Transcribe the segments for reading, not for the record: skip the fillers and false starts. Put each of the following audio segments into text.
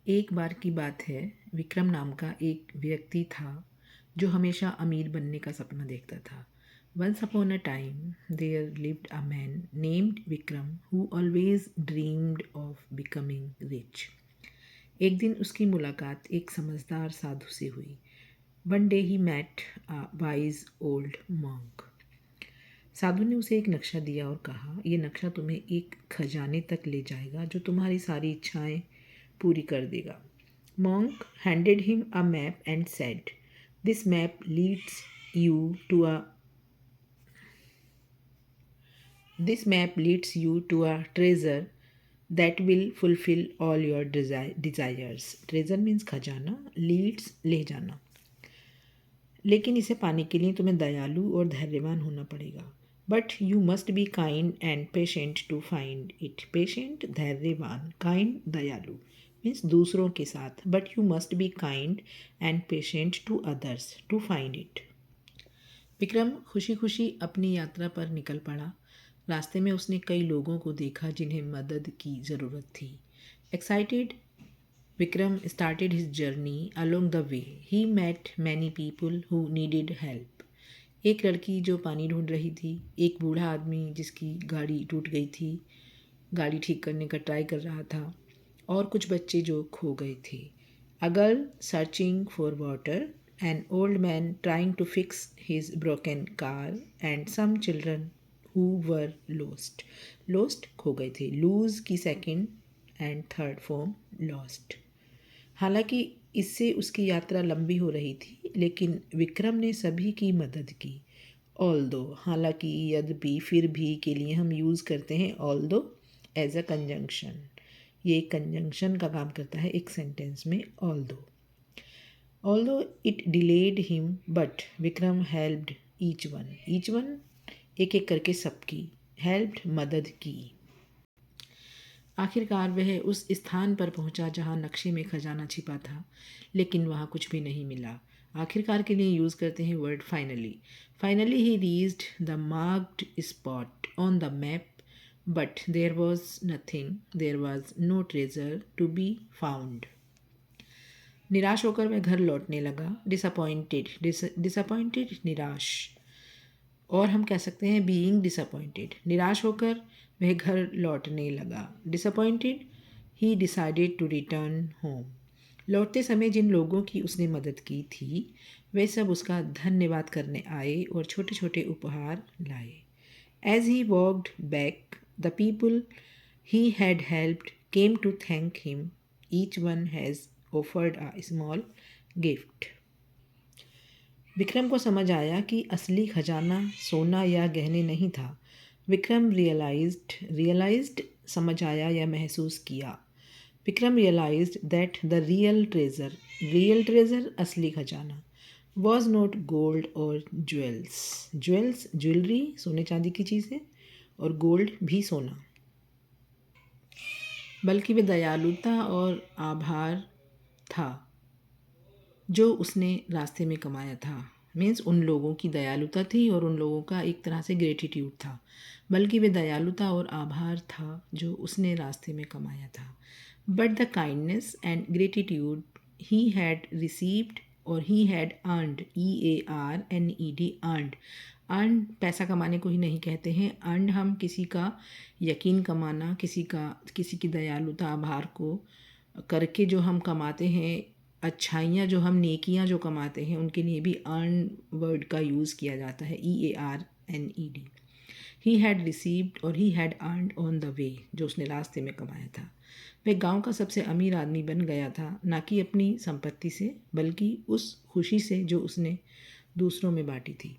एक बार की बात है, विक्रम नाम का एक व्यक्ति था जो हमेशा अमीर बनने का सपना देखता था। Once upon a time there lived a man named Vikram who always dreamed of becoming rich. एक दिन उसकी मुलाकात एक समझदार साधु से हुई। One day he met a wise old monk. साधु ने उसे एक नक्शा दिया और कहा, यह नक्शा तुम्हें एक खजाने तक ले जाएगा जो तुम्हारी सारी इच्छाएं पूरी कर देगा। Monk handed him a map and said, "This map leads you to a treasure that will fulfill all your desires." Treasure means खजाना, leads ले जाना। लेकिन इसे पाने के लिए तुम्हें दयालु और धैर्यवान होना पड़ेगा। But you must be kind and patient to find it. Patient धैर्यवान, काइंड दयालु मीन्स दूसरों के साथ। But you must be kind and patient to others to find it. Vikram खुशी खुशी अपनी यात्रा पर निकल पड़ा। रास्ते में उसने कई लोगों को देखा जिन्हें मदद की ज़रूरत थी। Excited Vikram started his journey. Along the way, he met many people who needed help. एक लड़की जो पानी ढूंढ रही थी, एक बूढ़ा आदमी जिसकी गाड़ी टूट गई थी, गाड़ी ठीक करने का ट्राई कर रहा था, और कुछ बच्चे जो खो गए थे। A girl searching for water, an old man trying to fix his broken car, and some children who were lost. Lost खो गए थे। Lose की second and third form lost. हालांकि इससे उसकी यात्रा लंबी हो रही थी, लेकिन विक्रम ने सभी की मदद की। ऑल्दो, हालांकि, यद्यपि, फिर भी के लिए हम यूज़ करते हैं ऑल्दो एज अ कंजंक्शन। ये कंजंक्शन का काम करता है एक सेंटेंस में although. Although it delayed him but Vikram helped each one. Each one एक एक करके सबकी, हेल्प्ड मदद की। आखिरकार वह उस स्थान पर पहुंचा जहां नक्शे में खजाना छिपा था, लेकिन वहां कुछ भी नहीं मिला। आखिरकार के लिए यूज़ करते हैं word finally. Finally he reached the marked spot on the map but there was nothing, there was no treasure to be found. निराश होकर वह घर लौटने लगा। डिसअपॉइंटेड, डिसअपॉइंटेड निराश, और हम कह सकते हैं बीइंग डिसअपॉइंटेड। निराश होकर वह घर लौटने लगा। Disappointed he decided to return home. लौटते समय जिन लोगों की उसने मदद की थी वे सब उसका धन्यवाद करने आए और छोटे छोटे उपहार लाए। As he walked back the people he had helped came to thank him. Each one has offered a small gift. Vikram को समझ आया कि असली खजाना सोना या गहने नहीं था। विक्रम रियलाइज्ड समझ आया या महसूस किया। Vikram realized that the real treasure असली खजाना वॉज नॉट गोल्ड और ज्वेल्स। ज्वेल्स ज्वेलरी, सोने चांदी की चीज़ें, और गोल्ड भी सोना, बल्कि वे दयालुता और आभार था जो उसने रास्ते में कमाया था। मीन्स उन लोगों की दयालुता थी और उन लोगों का एक तरह से ग्रेटिट्यूड था, बल्कि वे दयालुता और आभार था जो उसने रास्ते में कमाया था। But the kindness and gratitude he had received और he had earned, EARNED, earn पैसा कमाने को ही नहीं कहते हैं। अर्न हम किसी का यकीन कमाना, किसी की दयालुता, आभार को करके जो हम कमाते हैं, अच्छाइयाँ जो हम नेकियाँ जो कमाते हैं, उनके लिए भी अर्न वर्ड का यूज़ किया जाता है, EARNED। ही हैड रिसीव्ड और he had earned on the way, जो उसने रास्ते में कमाया था। वह गांव का सबसे अमीर आदमी बन गया था, ना कि अपनी संपत्ति से, बल्कि उस खुशी से जो उसने दूसरों में बांटी थी।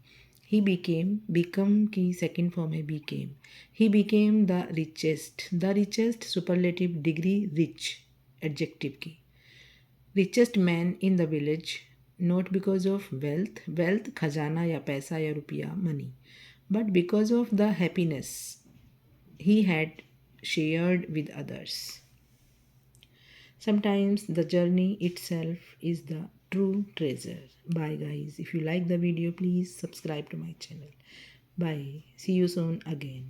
ही बिकम की सेकेंड फॉर्म है became. He became the richest superlative degree rich adjective की। Richest man in the village, not because of wealth खजाना या पैसा या रुपया, money, but because of the happiness he had shared with others. Sometimes the journey itself is the true treasure. Bye guys. If you like the video, please subscribe to my channel. Bye. See you soon again.